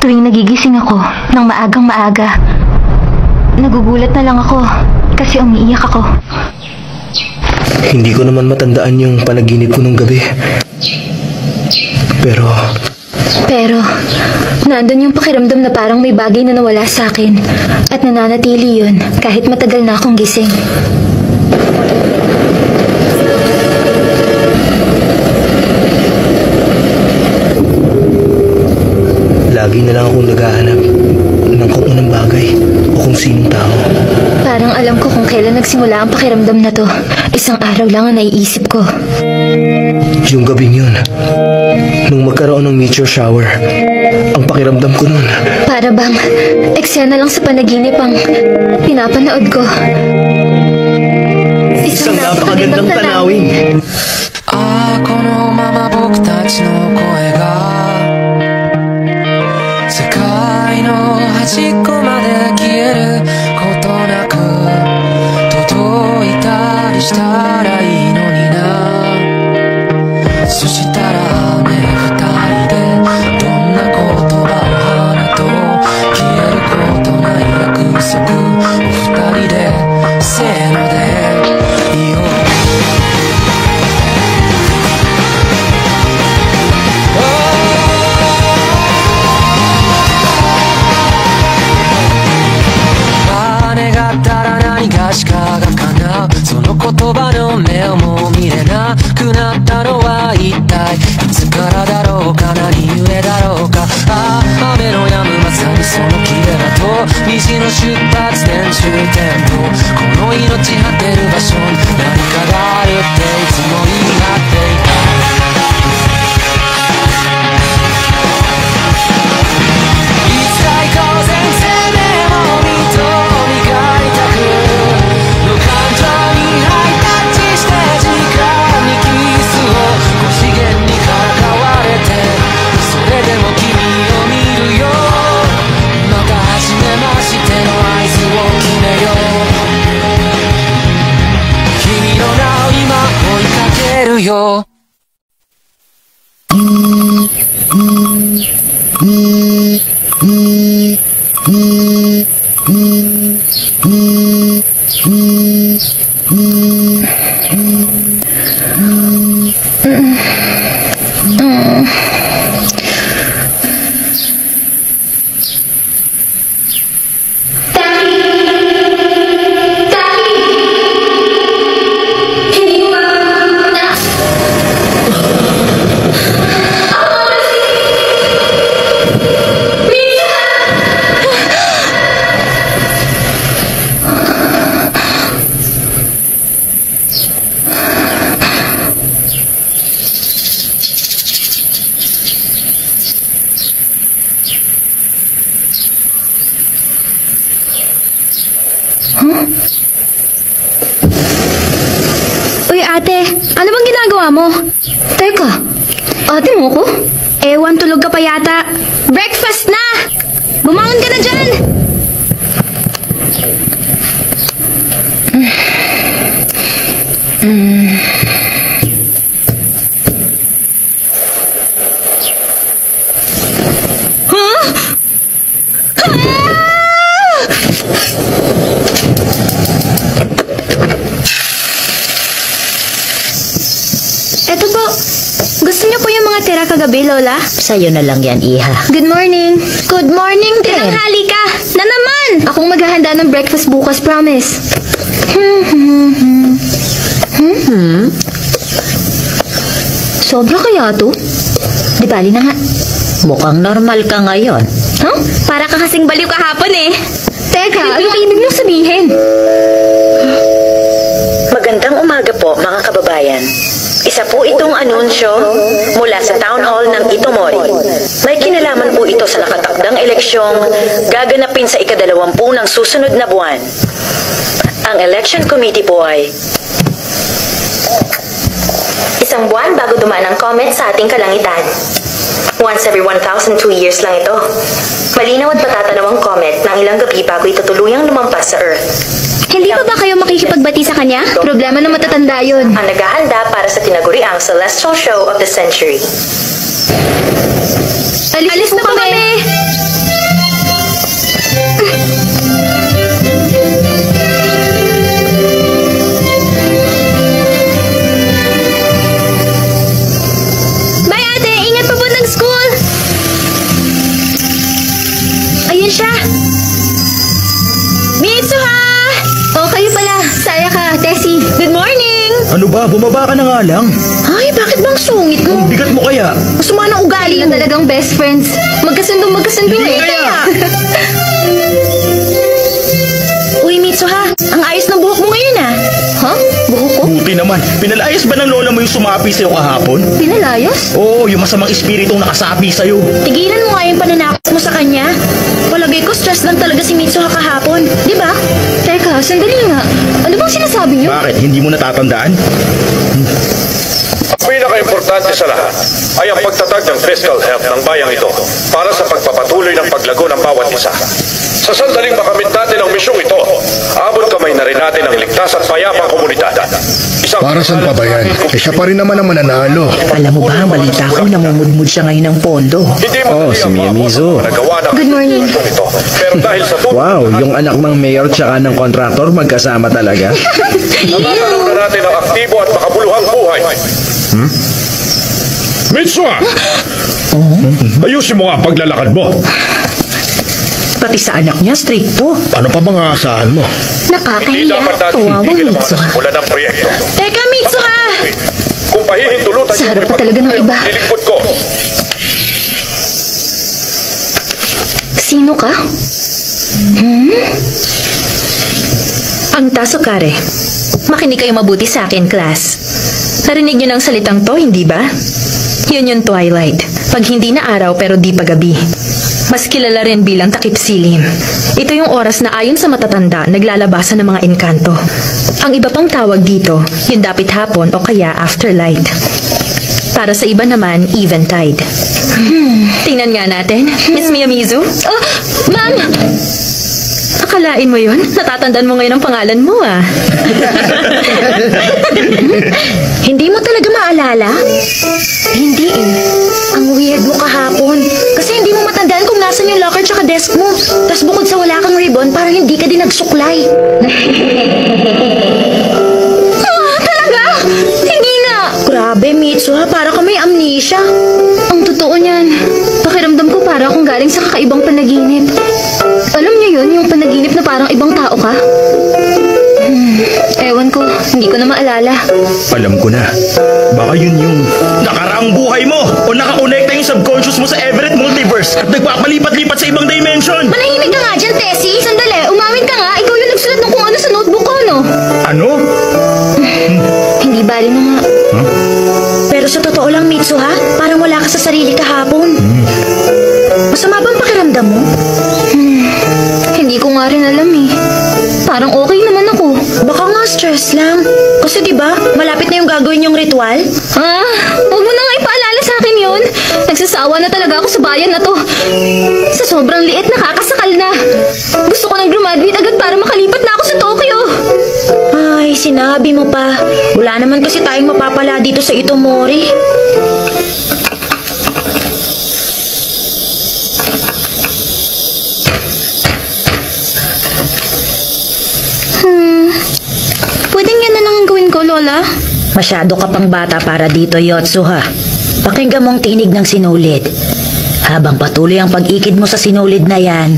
Tuwing nagigising ako ng maagang maaga, nagugulat na lang ako kasi umiiyak ako. Hindi ko naman matandaan yung panaginip ko nung gabi. Pero, nandun yung pakiramdam na parang may bagay na nawala sa akin at nananatili yun kahit matagal na akong gising. Lagi na lang akong naghahanap ng kung anong bagay o kung sinong tao. Parang alam ko kung kailan nagsimula ang pakiramdam na to. Isang araw lang ang naiisip ko. Yung gabing yun, nung magkaroon ng meteor shower, ang pakiramdam ko nun. Para bang eksena lang sa panaginip ang pinapanood ko. Isang napakagandang tanawin. このまま僕たちの声が世界の端っこまで消えることなく届いたりしたらいいのにな。そしたらね、二人でどんな言葉を放とう、消えることない約束を二人でせーので言おう。その言葉の目をもう見れなくなったのは一体いつからだろうか、何故だろうか。ああ、雨の止むまさにその切れ間と虹の出発点終点とこの命果てる場所に何かがあるっていつも言い張っていた。いつか行こうぜ、生命を見と磨いたくの感情にハイタッチして時間にキスをご資源にからかわれて、それでも君を見るよ。また初めましての合図を決めよう。君の名を今追いかけるよ。Uy, ate, ano bang ginagawa mo? Teka, ate mo ko? Ewan, tulog ka pa yata. Breakfast na! Bumangon ka na dyan! Eto po, gusto niyo po yung mga tira kagabi, Lola? Sa'yo na lang yan, Iha. Good morning. Good morning, tinanghali ka! Na naman! Akong maghahanda ng breakfast bukas, promise. Sobra kaya to? Di bali na nga. Mukhang normal ka ngayon. Huh? Para ka kasing baliw kahapon eh. Teka, ano ibig mong sabihin? Magandang umaga po mga kababayan. Isa po itong anunsyo mula sa Town Hall ng Itomori. May kinalaman po ito sa nakatakdang eleksyong gaganapin sa ika-20 ng susunod na buwan. Ang election committee po ay isang buwan bago dumaan ang comet sa ating kalangitan. Once every 1,002 years lang ito. Malinaw at patatanaw ang comet ng ilang gabi bago ito tuluyang lumampas sa Earth. Hindi pa ba kayo makikipagbati sa kanya? Problema ng matatanda yun. Ang naghahanda para sa tinaguriang celestial show of the century. Alis na po kami! Bye ate! Ingat pa po ng school! Ayun siya! Mitsuha! Oh, kayo pala. Saya ka, Tessie. Good morning! Ano ba? Bumaba ka na nga lang. Ay, bakit bang sungit mo? Bigat mo kaya? Masama ng ugali na talagang best friends. Magkasundo eh. Kaya. Uy, Mitsuha, ang ayos ng buhok mo ngayon ah. Huh? Buhok ko? Buti naman. Pinalayas ba ng lola mo yung sumapi sa'yo kahapon? Pinalayos? Oo, yung masamang espiritong nakasapi sa'yo. Tigilan mo nga yung pananakot mo sa kanya. Palagay ko stress lang talaga si Mitsuha kahapon. Di ba? Teka, sandali nga. Ano bang sinasabi niyo? Bakit? Hindi mo natatandaan? Ang pinaka-importante sa lahat ay ang pagtatag ng fiscal health ng bayang ito para sa pagpapatuloy ng paglago ng bawat isa. Sa sandaling makamit natin ang misyong ito, abot kamay na rin natin ang ligtas at payapang komunidad. Para saan pa ba yan? Siya pa rin naman ang mananalo. Alam mo ba, balita ko, namumudmud siya ngayon ng pondo. Hindi man si Miyamizu. Good morning. Ito. Pero dahil sa tulong, Wow, yung anak ng mayor tsaka ng kontraktor magkasama talaga. nagkakaroon na natin ang aktibo at makabuluhang buhay. Mitsuha! Ayusin mo nga ang paglalakad mo. Pati sa anak niya, stricto. Ano pa bang aasahan mo? Hindi Nakakahiya. dapat natin Kawawang tigil ang mga Mitsuha. nasimulan ng proyekto. Teka, Mitsuha! Kung pahihintulutan Sa harap pa talaga ng iba. nilingkod ko. Sino ka? Ang Tasukare. Makinig kayo mabuti sa akin, class. Narinig niyo ng salitang to, hindi ba? Yun yung twilight. Pag hindi na araw pero di pa gabi. Mas kilala rin bilang takip silim. Ito yung oras na ayon sa matatanda, naglalabasan ng mga engkanto. Ang iba pang tawag dito, yung dapit hapon o kaya afterlight. Para sa iba naman, eventide. Tingnan nga natin, Miss Miyamizu. Oh, ma'am! Akalain mo yun? Natatandaan mo ngayon ang pangalan mo ah. Hindi mo talaga maalala? Hindi eh. Ang weird mo kahapon. Kasi hindi mo matandaan kung nasan yung locker tsaka desk mo. Tapos bukod sa wala kang ribbon, parang hindi ka din nagsuklay. Talaga? Hindi nga. Grabe, Mitsuha. Para ka may amnesia. Ang totoo niyan. Pakiramdam ko para akong galing sa kakaibang panaginip. Alam niyo yun, yung panaginip na parang ibang tao ka? Ewan ko, hindi ko na maalala. Alam ko na. Baka yun yung nakaraang buhay mo o nakakonekta yung subconscious mo sa Everett Multiverse at nagpapalipat-lipat sa ibang dimension. Manahimik ka nga dyan, Tessie. Sandali, umawin ka nga. Ikaw yung nagsulat ng kung ano sa notebook ko, no? Ano? Hindi bali na nga. Pero sa totoo lang, Mitsuha, parang wala ka sa sarili kahapon. Masama bang pakiramdam mo? Hindi ko nga rin alam eh. Parang okay naman ako. Baka nga stress lang. Kasi diba, malapit na yung gagawin yung ritual. Huwag mo na nga ipaalala sa akin yun. Nagsasawa na talaga ako sa bayan na to. Sa sobrang liit, nakakasakal na. Gusto ko nang graduate agad para makalipat na ako sa Tokyo. Ay, sinabi mo pa. Wala naman kasi tayong mapapala dito sa Itomori. Pwedeng yan na lang ang gawin ko, Lola. Masyado ka pang bata para dito, Yotsuha. Pakinggan mong tinig ng sinulid. Habang patuloy ang pag-ikid mo sa sinulid na yan,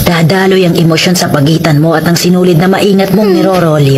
dadaloy ang emosyon sa pagitan mo at ang sinulid na maingat mong nirorolyo.